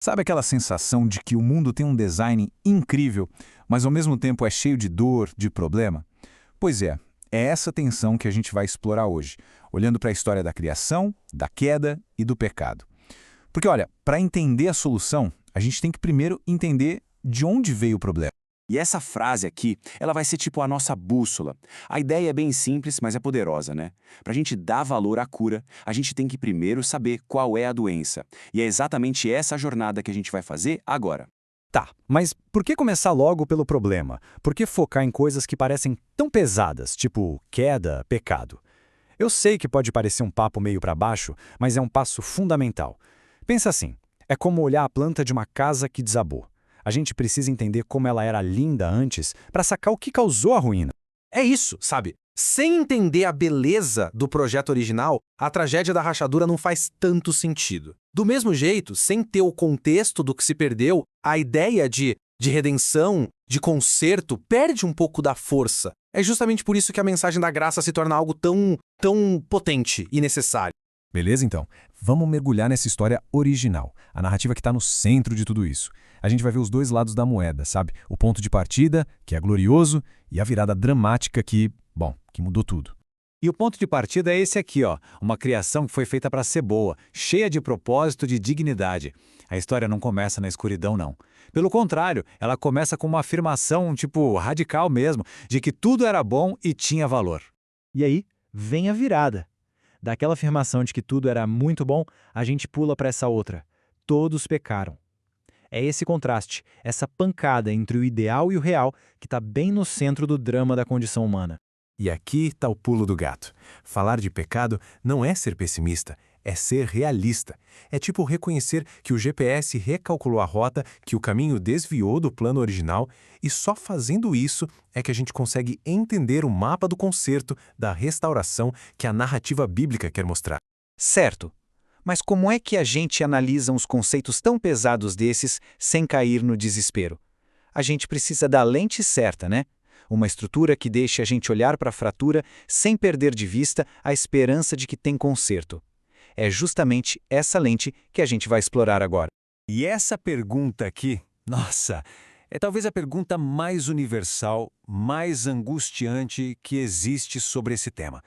Sabe aquela sensação de que o mundo tem um design incrível, mas ao mesmo tempo é cheio de dor, de problema? Pois é essa tensão que a gente vai explorar hoje, olhando para a história da criação, da queda e do pecado. Porque, olha, para entender a solução, a gente tem que primeiro entender de onde veio o problema. E essa frase aqui, ela vai ser tipo a nossa bússola. A ideia é bem simples, mas é poderosa, né? Para a gente dar valor à cura, a gente tem que primeiro saber qual é a doença. E é exatamente essa jornada que a gente vai fazer agora. Tá, mas por que começar logo pelo problema? Por que focar em coisas que parecem tão pesadas, tipo queda, pecado? Eu sei que pode parecer um papo meio para baixo, mas é um passo fundamental. Pensa assim, é como olhar a planta de uma casa que desabou. A gente precisa entender como ela era linda antes para sacar o que causou a ruína. É isso, sabe? Sem entender a beleza do projeto original, a tragédia da rachadura não faz tanto sentido. Do mesmo jeito, sem ter o contexto do que se perdeu, a ideia de redenção, de conserto, perde um pouco da força. É justamente por isso que a mensagem da graça se torna algo tão potente e necessário. Beleza, então? Vamos mergulhar nessa história original, a narrativa que está no centro de tudo isso. A gente vai ver os dois lados da moeda, sabe? O ponto de partida, que é glorioso, e a virada dramática que mudou tudo. E o ponto de partida é esse aqui, ó, uma criação que foi feita para ser boa, cheia de propósito, de dignidade. A história não começa na escuridão, não. Pelo contrário, ela começa com uma afirmação, tipo, radical mesmo, de que tudo era bom e tinha valor. E aí, vem a virada. Daquela afirmação de que tudo era muito bom, a gente pula para essa outra. Todos pecaram. É esse contraste, essa pancada entre o ideal e o real, que está bem no centro do drama da condição humana. E aqui está o pulo do gato. Falar de pecado não é ser pessimista, é ser realista. É tipo reconhecer que o GPS recalculou a rota, que o caminho desviou do plano original, e só fazendo isso é que a gente consegue entender o mapa do conserto, da restauração que a narrativa bíblica quer mostrar. Certo. Mas como é que a gente analisa uns conceitos tão pesados desses sem cair no desespero? A gente precisa da lente certa, né? Uma estrutura que deixe a gente olhar para a fratura sem perder de vista a esperança de que tem conserto. É justamente essa lente que a gente vai explorar agora. E essa pergunta aqui, nossa, é talvez a pergunta mais universal, mais angustiante que existe sobre esse tema.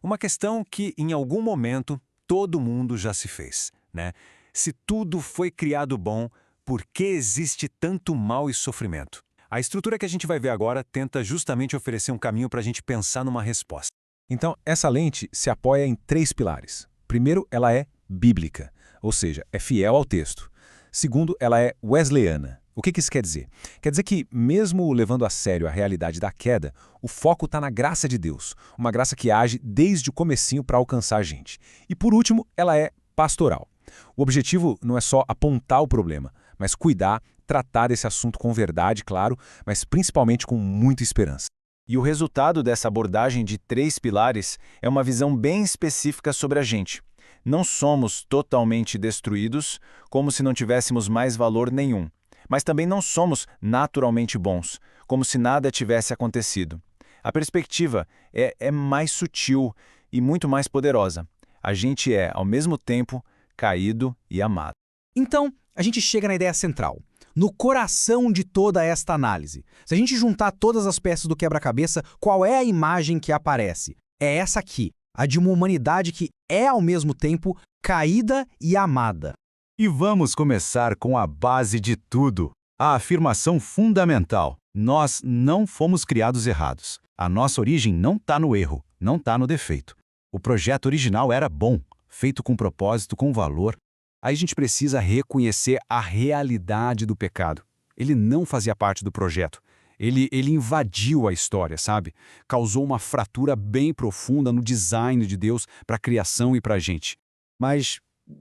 Uma questão que, em algum momento, todo mundo já se fez, né? Se tudo foi criado bom, por que existe tanto mal e sofrimento? A estrutura que a gente vai ver agora tenta justamente oferecer um caminho para a gente pensar numa resposta. Então, essa lente se apoia em 3 pilares. Primeiro, ela é bíblica, ou seja, é fiel ao texto. Segundo, ela é wesleyana. O que isso quer dizer? Quer dizer que, mesmo levando a sério a realidade da queda, o foco está na graça de Deus, uma graça que age desde o comecinho para alcançar a gente. E, por último, ela é pastoral. O objetivo não é só apontar o problema, mas cuidar, tratar desse assunto com verdade, claro, mas principalmente com muita esperança. E o resultado dessa abordagem de 3 pilares é uma visão bem específica sobre a gente. Não somos totalmente destruídos, como se não tivéssemos mais valor nenhum. Mas também não somos naturalmente bons, como se nada tivesse acontecido. A perspectiva é mais sutil e muito mais poderosa. A gente é, ao mesmo tempo, caído e amado. Então, a gente chega na ideia central, no coração de toda esta análise. Se a gente juntar todas as peças do quebra-cabeça, qual é a imagem que aparece? É essa aqui, a de uma humanidade que é, ao mesmo tempo, caída e amada. E vamos começar com a base de tudo, a afirmação fundamental. Nós não fomos criados errados. A nossa origem não está no erro, não está no defeito. O projeto original era bom, feito com propósito, com valor. Aí a gente precisa reconhecer a realidade do pecado. Ele não fazia parte do projeto. Ele invadiu a história, sabe? Causou uma fratura bem profunda no design de Deus para a criação e para a gente. Mas,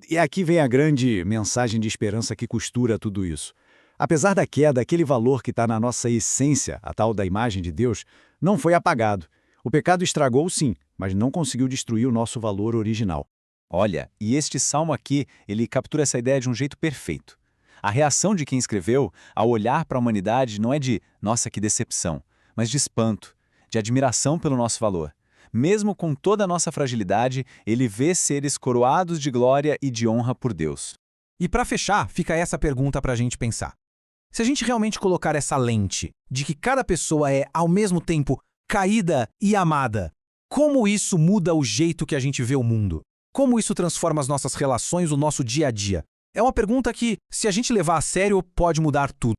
e aqui vem a grande mensagem de esperança que costura tudo isso. Apesar da queda, aquele valor que está na nossa essência, a tal da imagem de Deus, não foi apagado. O pecado estragou, sim, mas não conseguiu destruir o nosso valor original. Olha, e este salmo aqui, ele captura essa ideia de um jeito perfeito. A reação de quem escreveu, ao olhar para a humanidade, não é de "nossa, que decepção", mas de espanto, de admiração pelo nosso valor. Mesmo com toda a nossa fragilidade, ele vê seres coroados de glória e de honra por Deus. E para fechar, fica essa pergunta para a gente pensar. Se a gente realmente colocar essa lente de que cada pessoa é, ao mesmo tempo, caída e amada, como isso muda o jeito que a gente vê o mundo? Como isso transforma as nossas relações, o nosso dia a dia? É uma pergunta que, se a gente levar a sério, pode mudar tudo.